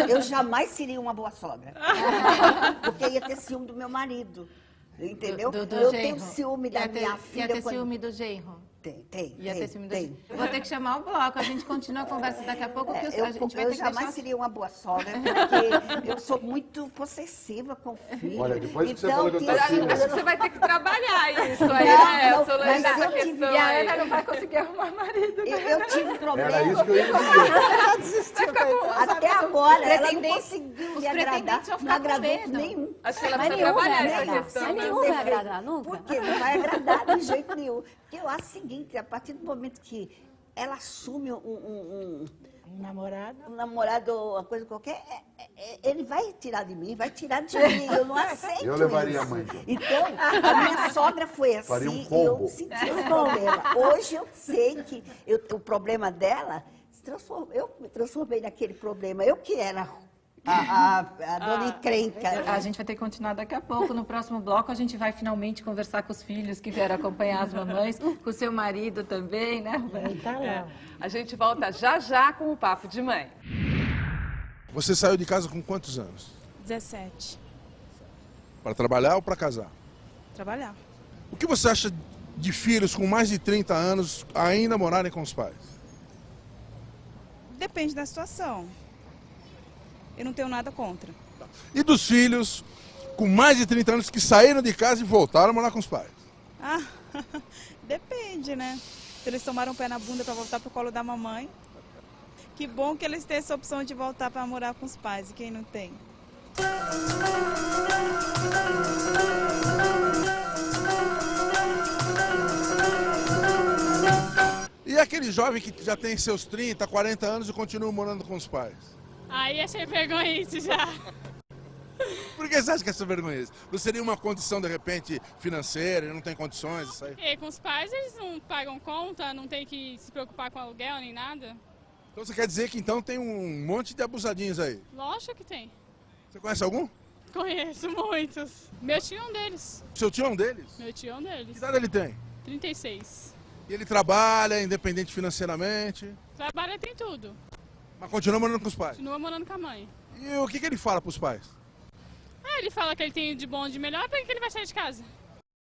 Eu jamais seria uma boa sogra. Porque ia ter ciúme do meu marido. Entendeu? Do eu genro. tenho ciúme da minha filha. Ia ter ciúme do genro? Ia ter ciúme do genro. Vou ter que chamar o bloco. A gente continua a conversa daqui a pouco. A gente vai ter Eu que jamais seria uma boa sogra, porque eu sou muito possessiva com o filho. Olha, depois que você falou que eu tô Acho que você vai ter que trabalhar isso aí, né, Solange, essa questão. E a Ana não vai conseguir arrumar marido. Eu tive problema. Era isso que eu ia dizer. Até agora, ela não conseguiu me agradar. Não agradou nenhum. Acho que ela precisa trabalhar essa questão. Nenhum vai agradar nunca. Porque não vai agradar de jeito nenhum. Porque eu acho o seguinte, a partir do momento que ela assume um namorado ou uma coisa qualquer, ele vai tirar de mim, vai tirar de mim. Eu não aceito. Eu levaria isso. a mãe. Então, a minha sogra foi assim. Faria um e combo. eu senti o problema. Hoje eu sei que o problema dela eu me transformei naquele problema. Eu que era a dona encrenca. A gente vai ter que continuar daqui a pouco. No próximo bloco, a gente vai finalmente conversar com os filhos que vieram acompanhar as mamães, com o seu marido também, né? Tá lá. A gente volta já já com o Papo de Mãe. Você saiu de casa com quantos anos? 17. Para trabalhar ou para casar? Trabalhar. O que você acha de filhos com mais de 30 anos ainda morarem com os pais? Depende da situação. Eu não tenho nada contra. E dos filhos com mais de 30 anos que saíram de casa e voltaram a morar com os pais? Ah, depende, né? Se eles tomaram o pé na bunda para voltar pro colo da mamãe, que bom que eles têm essa opção de voltar para morar com os pais, e quem não tem? E aquele jovem que já tem seus 30, 40 anos e continua morando com os pais? Aí é sem vergonha isso já. Por que você acha que é sem vergonha? Não seria uma condição, de repente, financeira, ele não tem condições? Isso aí? E com os pais eles não pagam conta, não tem que se preocupar com aluguel nem nada. Então você quer dizer que então tem um monte de abusadinhos aí? Lógico que tem. Você conhece algum? Conheço muitos. Meu tio é um deles. Seu tio é um deles? Meu tio é um deles. Que idade ele tem? 36. E ele trabalha, independente financeiramente? Trabalha, tem tudo. Mas continua morando com os pais? Continua morando com a mãe. E o que ele fala para os pais? Ah, ele fala que ele tem de bom e de melhor, para que ele vai sair de casa?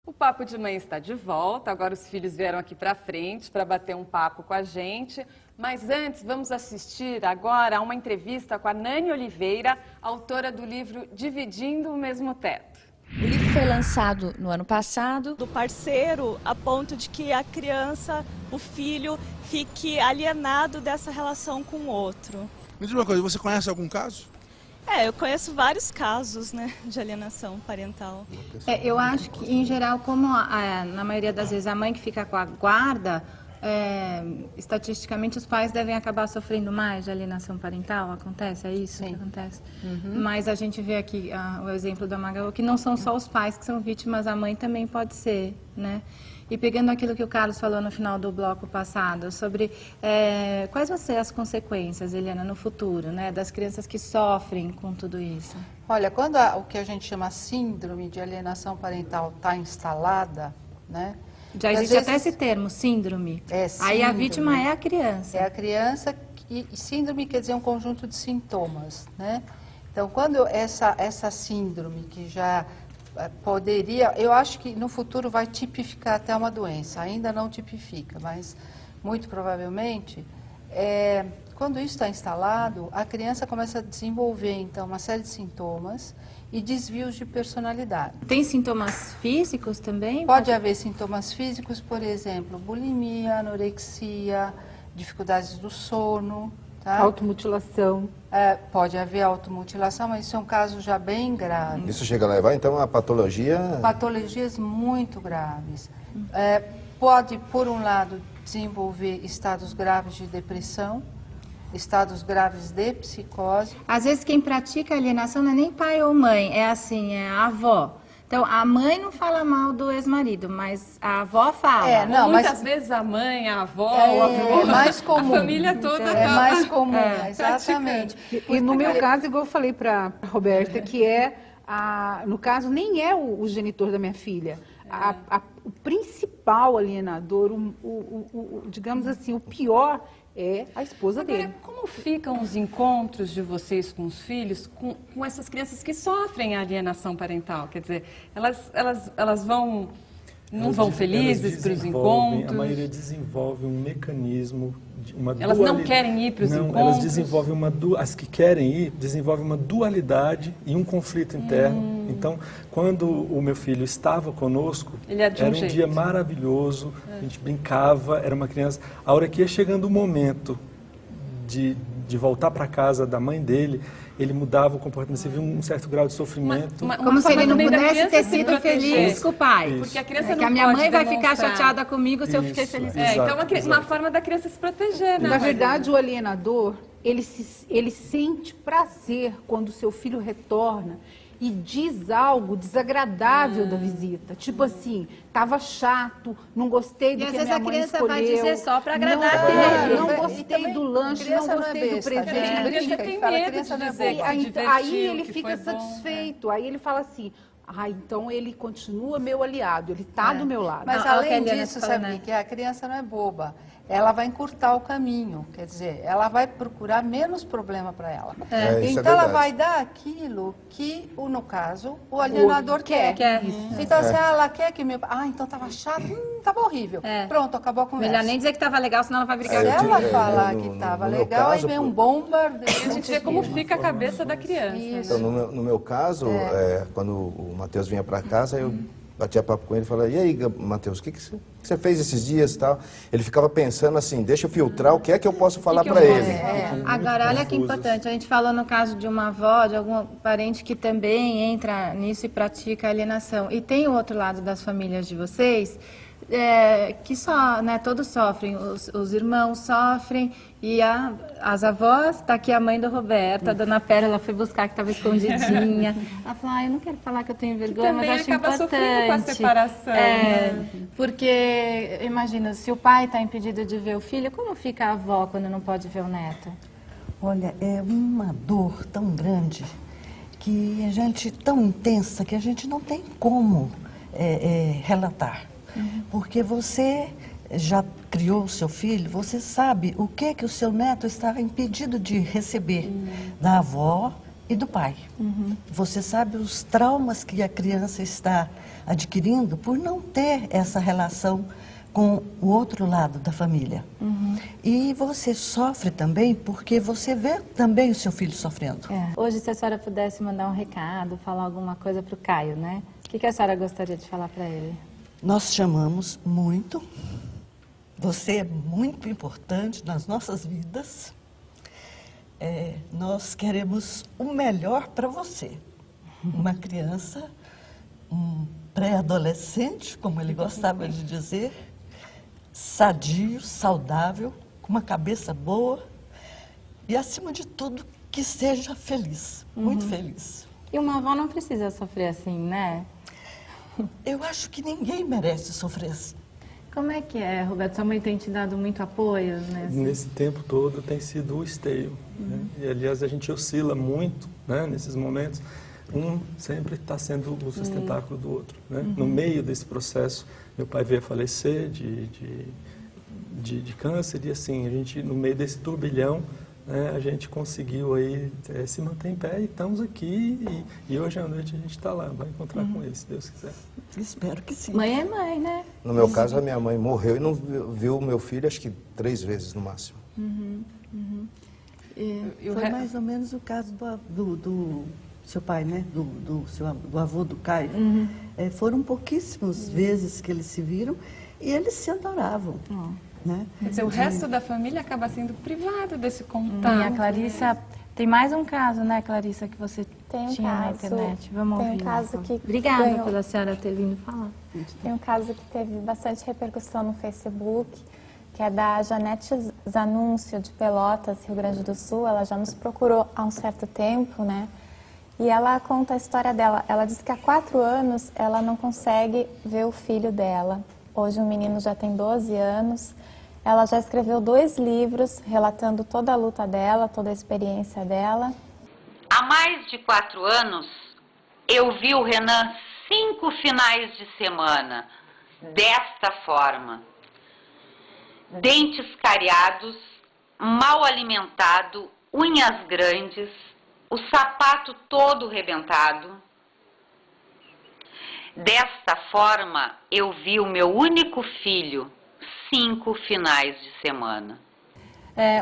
O Papo de Mãe está de volta, agora os filhos vieram aqui para frente para bater um papo com a gente. Mas antes, vamos assistir agora a uma entrevista com a Nani Oliveira, autora do livro Dividindo o Mesmo Teto. O livro foi lançado no ano passado. Do parceiro, a ponto de que a criança, o filho, fique alienado dessa relação com o outro. Me diz uma coisa, você conhece algum caso? Eu conheço vários casos, né, de alienação parental. Eu acho que, em geral, como na maioria das vezes a mãe que fica com a guarda, estatisticamente os pais devem acabar sofrendo mais de alienação parental. Acontece? É isso que acontece? Mas a gente vê aqui o exemplo da Magalu, que não são só os pais que são vítimas, a mãe também pode ser, né? E pegando aquilo que o Carlos falou no final do bloco passado, sobre quais vão ser as consequências, Eliana, no futuro, né, das crianças que sofrem com tudo isso? Olha, quando o que a gente chama síndrome de alienação parental está instalada, né? Já existe até esse termo, síndrome. Aí a vítima é a criança. É a criança, e síndrome quer dizer um conjunto de sintomas, né? Então, quando essa síndrome que já poderia, eu acho que no futuro vai tipificar até uma doença, ainda não tipifica, mas muito provavelmente, quando isso está instalado, a criança começa a desenvolver, então, uma série de sintomas e desvios de personalidade. Tem sintomas físicos também? Pode haver sintomas físicos, por exemplo, bulimia, anorexia, dificuldades do sono, tá? Automutilação. Pode haver automutilação, mas isso é um caso já bem grave. Isso chega a levar, então, a patologia? Patologias muito graves. Pode, por um lado, desenvolver estados graves de depressão, estados graves de psicose. Às vezes quem pratica alienação não é nem pai ou mãe, é assim, é a avó. Então, a mãe não fala mal do ex-marido, mas a avó fala. Muitas vezes a mãe, a avó, a avó, mais comum. A família toda é mais comum, exatamente. E no meu caso, igual eu falei para a Roberta, que no caso, nem é o genitor da minha filha. O principal alienador, digamos assim, o pior é a esposa dele. Como ficam os encontros de vocês com os filhos, com essas crianças que sofrem a alienação parental? Quer dizer, elas vão... Não vão felizes para os encontros? A maioria desenvolve um mecanismo, uma Elas não querem ir para os encontros? Elas desenvolvem as que querem ir, desenvolvem uma dualidade e um conflito interno. Então, quando o meu filho estava conosco, era um dia maravilhoso, a gente brincava, era uma criança. A hora que ia chegando o momento de voltar para a casa da mãe dele, ele mudava o comportamento, você viu um certo grau de sofrimento. Como se ele não pudesse ter sido feliz com o pai. Isso. Porque a criança não que a minha mãe vai ficar demonstrar. chateada comigo se eu fiquei feliz com ele. Então, uma forma da criança se proteger, né? Na verdade, o alienador, ele sente prazer quando o seu filho retorna e diz algo desagradável da visita. Tipo assim, estava chato, não gostei do que a minha mãe escolheu. E às vezes a criança vai dizer só para agradar ele. Não gostei do lanche, não gostei do presente. A criança tem medo de dizer que se divertiu, aí ele que fica foi bom. satisfeito. Aí ele fala assim, então ele continua meu aliado, ele está do meu lado. Mas além disso, sabe o que é? A criança não é boba. ela vai encurtar o caminho, quer dizer, ela vai procurar menos problema para ela. Isso Então é ela verdade. vai dar aquilo que, no caso, o alienador quer. Isso. Então, se ela quer que meu... Ah, então estava chato, estava horrível. Pronto, acabou a conversa. Melhor nem dizer que estava legal, senão ela vai brigar. Se com ela você. falar que estava legal, aí vem um bombardeio. A gente vê como fica a cabeça da criança. Então, no meu caso, quando o Matheus vinha para casa, eu batia papo com ele e falava, e aí, Matheus, o que você fez esses dias e tal? Ele ficava pensando assim, deixa eu filtrar o que é que eu posso falar para ele. Agora, olha que importante, a gente falou no caso de uma avó, de algum parente que também entra nisso e pratica alienação. E tem o outro lado das famílias de vocês, que só, né, todos sofrem, os irmãos sofrem, e as avós, tá aqui a mãe do Roberto, a dona Pérola foi buscar que estava escondidinha. Ela falou, eu não quero falar que eu tenho vergonha, mas acho acaba importante. sofrendo com a separação. Né? Porque, imagina, se o pai está impedido de ver o filho, como fica a avó quando não pode ver o neto? Olha, é uma dor tão grande, que a gente, tão intensa, que a gente não tem como relatar. Porque você já criou o seu filho, você sabe o que o seu neto está impedido de receber da avó e do pai. Você sabe os traumas que a criança está adquirindo por não ter essa relação com o outro lado da família. E você sofre também porque você vê também o seu filho sofrendo. Hoje, se a senhora pudesse mandar um recado, falar alguma coisa para o Caio, né? O que a senhora gostaria de falar para ele? Nós te amamos muito. Você é muito importante nas nossas vidas. Nós queremos o melhor para você. Uma criança, um pré-adolescente, como ele gostava de dizer, sadio, saudável, com uma cabeça boa e, acima de tudo, que seja feliz, muito feliz. E uma avó não precisa sofrer assim, né? Eu acho que ninguém merece sofrer assim. Como é que é, Roberto? Sua mãe tem te dado muito apoio Nesse tempo todo tem sido o esteio. Né? E, aliás, a gente oscila muito, né, nesses momentos. Um sempre está sendo o sustentáculo do outro. Né? No meio desse processo, meu pai veio a falecer de câncer e, assim, a gente, no meio desse turbilhão, né, a gente conseguiu aí se manter em pé e estamos aqui e hoje à noite a gente está lá, vai encontrar com ele, se Deus quiser. Espero que sim. Mãe é mãe, né? No meu caso, a minha mãe morreu e não viu o meu filho, acho que 3 vezes no máximo. Foi mais ou menos o caso do seu pai, né? Do avô do Caio. Foram pouquíssimas vezes que eles se viram e eles se adoravam. Né? Quer dizer, o resto da família acaba sendo privado desse contato. E a Clarissa, tem mais um caso, né, Clarissa, que você tinha na internet. Vamos ouvir. Tem um caso que Obrigada ganhou. pela senhora ter vindo falar. Tem um caso que teve bastante repercussão no Facebook, que é da Janete Zanúncio, de Pelotas, Rio Grande do Sul. Ela já nos procurou há um certo tempo, né? E ela conta a história dela. Ela diz que há 4 anos ela não consegue ver o filho dela. Hoje o menino já tem 12 anos. Ela já escreveu 2 livros relatando toda a luta dela, toda a experiência dela. Há mais de 4 anos, eu vi o Renan 5 finais de semana, desta forma. Dentes cariados, mal alimentado, unhas grandes, o sapato todo rebentado. Desta forma, eu vi o meu único filho 5 finais de semana.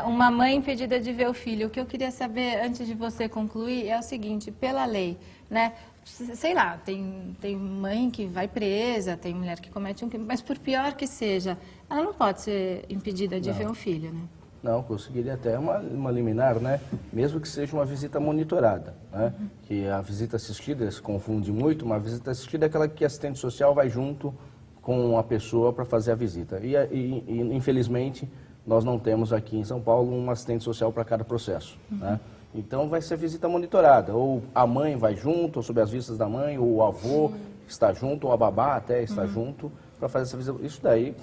Uma mãe impedida de ver o filho. O que eu queria saber, antes de você concluir, é o seguinte, pela lei, né? Sei lá, tem mãe que vai presa, tem mulher que comete um crime, mas por pior que seja, ela não pode ser impedida de ver o filho, né? Não, conseguiria até uma liminar, né? Mesmo que seja uma visita monitorada, né? Que a visita assistida se confunde muito, uma visita assistida é aquela que a assistente social vai junto com a pessoa para fazer a visita. E infelizmente, nós não temos aqui em São Paulo um assistente social para cada processo, né? Então vai ser visita monitorada, ou a mãe vai junto, ou sob as vistas da mãe, ou o avô está junto, ou a babá até está junto para fazer essa visita. Isso daí,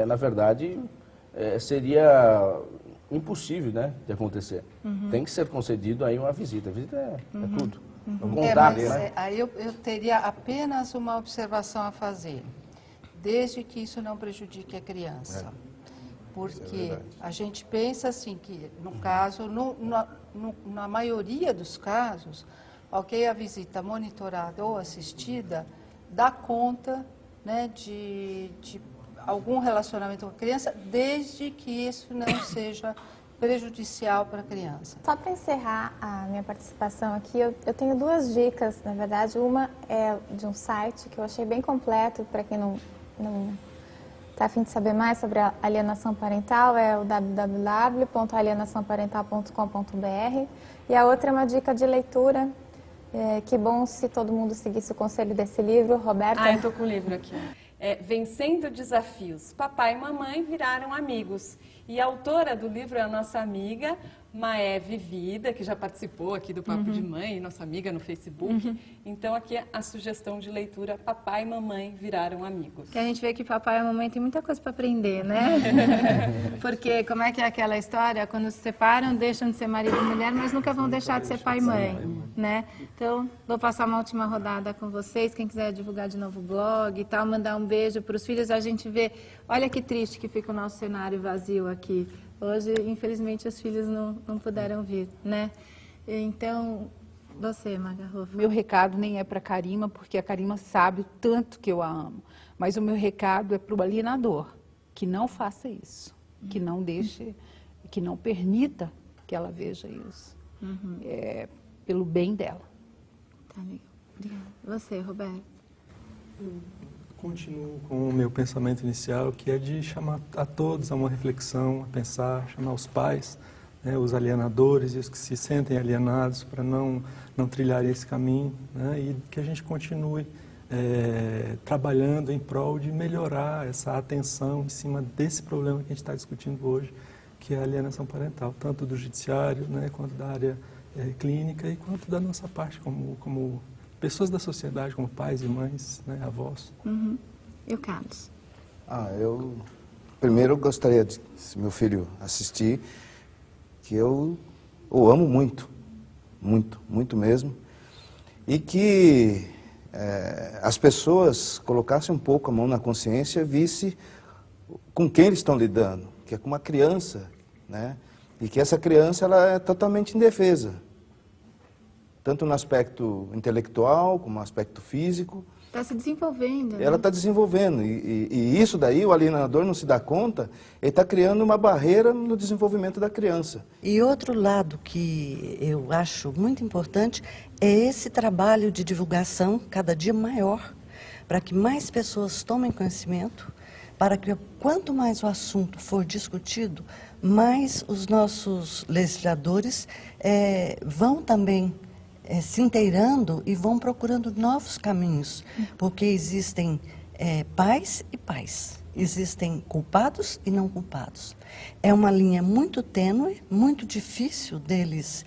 na verdade, seria impossível, né, de acontecer. Tem que ser concedido aí uma visita. A visita é tudo. É um contato, né? Aí eu teria apenas uma observação a fazer, desde que isso não prejudique a criança. porque a gente pensa assim que, no caso, na maioria dos casos, ok, a visita monitorada ou assistida dá conta, né, de algum relacionamento com a criança, desde que isso não seja prejudicial para a criança. Só para encerrar a minha participação aqui, eu tenho duas dicas, na verdade. Uma é de um site que eu achei bem completo, para quem não está a fim de saber mais sobre a alienação parental, é o www.alienaçãoparental.com.br. E a outra é uma dica de leitura. Que bom se todo mundo seguisse o conselho desse livro. Roberta? Eu estou com o livro aqui. Vencendo Desafios. Papai e mamãe viraram amigos. E a autora do livro é a nossa amiga Maé Vivida, que já participou aqui do Papo de Mãe, nossa amiga no Facebook. Então aqui é a sugestão de leitura, Papai e Mamãe Viraram Amigos. Que a gente vê que papai e mamãe tem muita coisa para aprender, né? Porque como é que é aquela história? Quando se separam, deixam de ser marido e mulher, mas nunca vão deixar de ser pai e mãe, né? Então, vou passar uma última rodada com vocês. Quem quiser divulgar de novo o blog e tal, mandar um beijo para os filhos, a gente vê. Olha que triste que fica o nosso cenário vazio aqui. Hoje, infelizmente, os filhos não puderam vir, né? Então, você, Magarrofa. Meu recado nem é para a Karima, porque a Karima sabe o tanto que eu a amo. Mas o meu recado é para o alienador, que não faça isso, que não deixe, que não permita que ela veja isso. Pelo bem dela. Tá legal. Obrigada. Você, Roberto. Continuo com o meu pensamento inicial, que é de chamar a todos a uma reflexão, a pensar, chamar os pais, né, os alienadores e os que se sentem alienados para não trilharem esse caminho, né, e que a gente continue trabalhando em prol de melhorar essa atenção em cima desse problema que a gente está discutindo hoje, que é a alienação parental, tanto do judiciário, né, quanto da área clínica e quanto da nossa parte como pessoas da sociedade, como pais e mães, né, avós. E o Carlos? Eu primeiro gostaria de, se meu filho assistir, que eu o amo muito, muito, muito mesmo, e que as pessoas colocassem um pouco a mão na consciência, visse com quem eles estão lidando, que é com uma criança, né, e que essa criança ela é totalmente indefesa. Tanto no aspecto intelectual, como no aspecto físico. Está se desenvolvendo. Né? Ela está desenvolvendo. E isso daí, o alienador não se dá conta, ele está criando uma barreira no desenvolvimento da criança. E outro lado que eu acho muito importante é esse trabalho de divulgação cada dia maior, para que mais pessoas tomem conhecimento, para que quanto mais o assunto for discutido, mais os nossos legisladores vão também se inteirando e vão procurando novos caminhos, porque existem pais e pais, existem culpados e não culpados. É uma linha muito tênue, muito difícil deles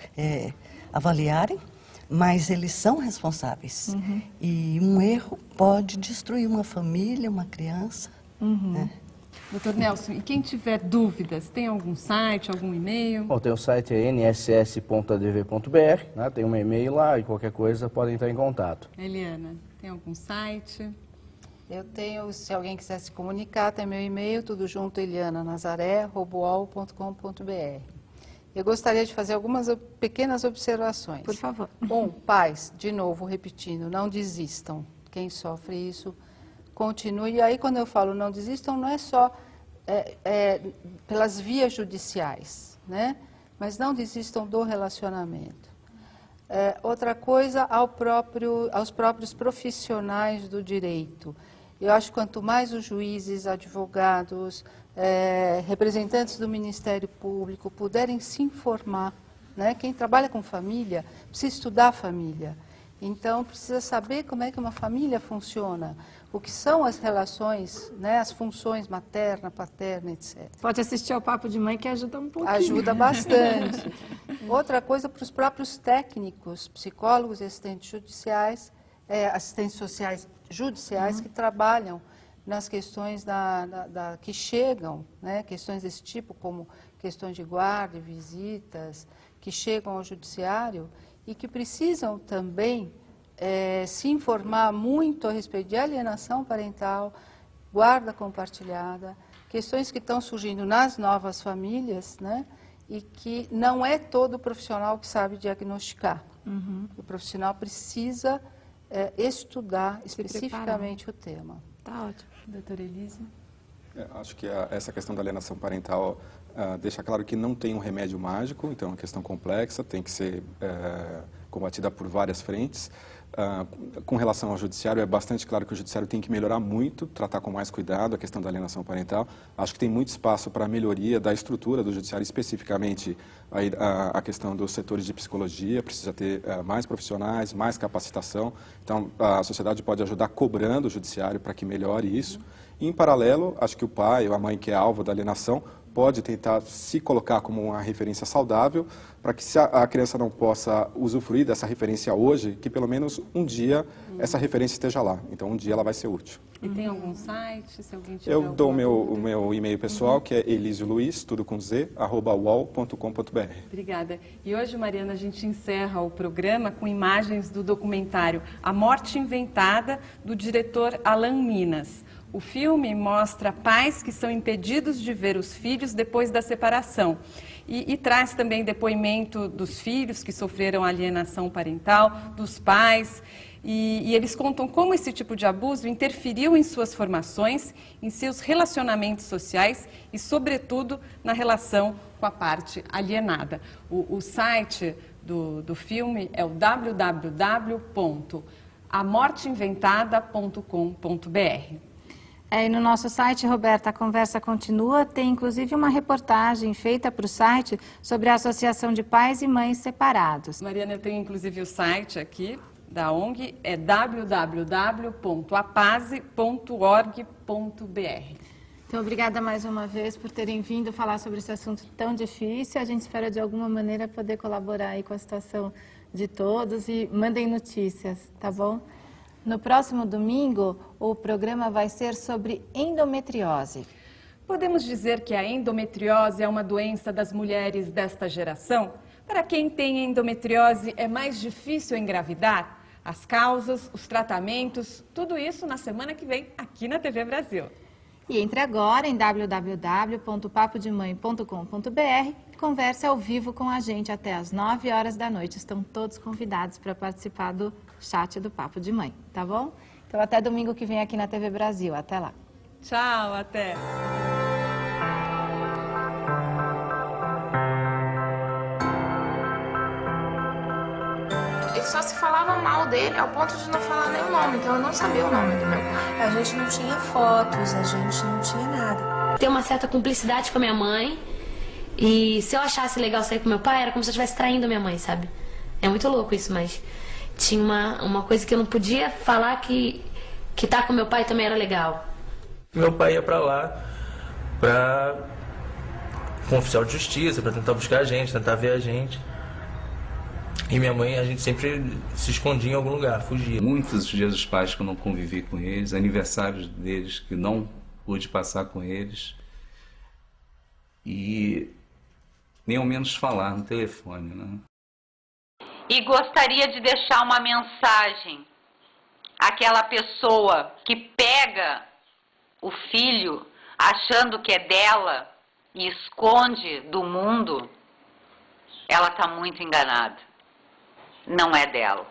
avaliarem, mas eles são responsáveis. E um erro pode destruir uma família, uma criança. Né? Doutor Nelson, e quem tiver dúvidas, tem algum site, algum e-mail? Bom, tem o site nss.adv.br, né? Tem um e-mail lá e qualquer coisa podem entrar em contato. Eliana, tem algum site? Eu tenho, se alguém quiser se comunicar, tem meu e-mail, tudo junto, eliananazaré@roboal.com.br. Eu gostaria de fazer algumas pequenas observações. Por favor. Pais, de novo, repetindo, não desistam. Quem sofre isso, continue. E aí, quando eu falo não desistam, não é só pelas vias judiciais, né? Mas não desistam do relacionamento. Outra coisa, aos próprios profissionais do direito. Eu acho que quanto mais os juízes, advogados, representantes do Ministério Público puderem se informar, né? Quem trabalha com família precisa estudar a família. Então, precisa saber como é que uma família funciona, o que são as relações, né, as funções materna, paterna, etc. Pode assistir ao Papo de Mãe, que ajuda um pouquinho. Ajuda bastante. Outra coisa, para os próprios técnicos, psicólogos e assistentes sociais judiciais que trabalham nas questões que chegam, né, questões desse tipo, como questões de guarda e visitas, que chegam ao judiciário, e que precisam também se informar muito a respeito de alienação parental, guarda compartilhada, questões que estão surgindo nas novas famílias, né? E que não é todo profissional que sabe diagnosticar. O profissional precisa estudar especificamente o tema. Tá ótimo. Doutora Elise? Acho que essa questão da alienação parental deixa claro que não tem um remédio mágico, então é uma questão complexa, tem que ser combatida por várias frentes. Com relação ao judiciário, é bastante claro que o judiciário tem que melhorar muito, tratar com mais cuidado a questão da alienação parental. Acho que tem muito espaço para a melhoria da estrutura do judiciário, especificamente a questão dos setores de psicologia, precisa ter mais profissionais, mais capacitação. Então, a sociedade pode ajudar cobrando o judiciário para que melhore isso. E, em paralelo, acho que o pai ou a mãe que é alvo da alienação pode tentar se colocar como uma referência saudável, para que se a criança não possa usufruir dessa referência hoje, que pelo menos um dia essa referência esteja lá. Então, um dia ela vai ser útil. E tem algum site, se alguém tiver Eu dou o meu e-mail pessoal, que é elisioluiz, tudo com z, @uol.com.br. Obrigada. E hoje, Mariana, a gente encerra o programa com imagens do documentário A Morte Inventada, do diretor Alan Minas. O filme mostra pais que são impedidos de ver os filhos depois da separação e traz também depoimento dos filhos que sofreram alienação parental, dos pais, e eles contam como esse tipo de abuso interferiu em suas formações, em seus relacionamentos sociais e, sobretudo, na relação com a parte alienada. O site do filme é o www.amorteinventada.com.br. E no nosso site, Roberta, a conversa continua. Tem inclusive uma reportagem feita para o site sobre a Associação de Pais e Mães Separados. Mariana, eu tenho inclusive o site aqui da ONG, é www.apase.org.br. Então, obrigada mais uma vez por terem vindo falar sobre esse assunto tão difícil. A gente espera de alguma maneira poder colaborar aí com a situação de todos e mandem notícias, tá bom? No próximo domingo, o programa vai ser sobre endometriose. Podemos dizer que a endometriose é uma doença das mulheres desta geração? Para quem tem endometriose, é mais difícil engravidar? As causas, os tratamentos, tudo isso na semana que vem aqui na TV Brasil. E entre agora em www.papodemãe.com.br e converse ao vivo com a gente até às 9 horas da noite. Estão todos convidados para participar do chat do Papo de Mãe, tá bom? Então até domingo que vem aqui na TV Brasil. Até lá. Tchau, até. Ele só se falava mal dele ao ponto de não falar nem o nome, então eu não sabia o nome do meu pai. A gente não tinha fotos, a gente não tinha nada. Tem uma certa cumplicidade com a minha mãe, e se eu achasse legal sair com meu pai, era como se eu estivesse traindo a minha mãe, sabe? É muito louco isso, mas tinha uma coisa que eu não podia falar, que tá com meu pai também era legal. Meu pai ia pra lá com o oficial de justiça, pra tentar buscar a gente, tentar ver a gente. E minha mãe, a gente sempre se escondia em algum lugar, fugia. Muitos dias dos pais que eu não convivi com eles, aniversários deles que não pude passar com eles. E nem ao menos falar no telefone, né? E gostaria de deixar uma mensagem àquela pessoa que pega o filho achando que é dela e esconde do mundo, ela está muito enganada. Não é dela.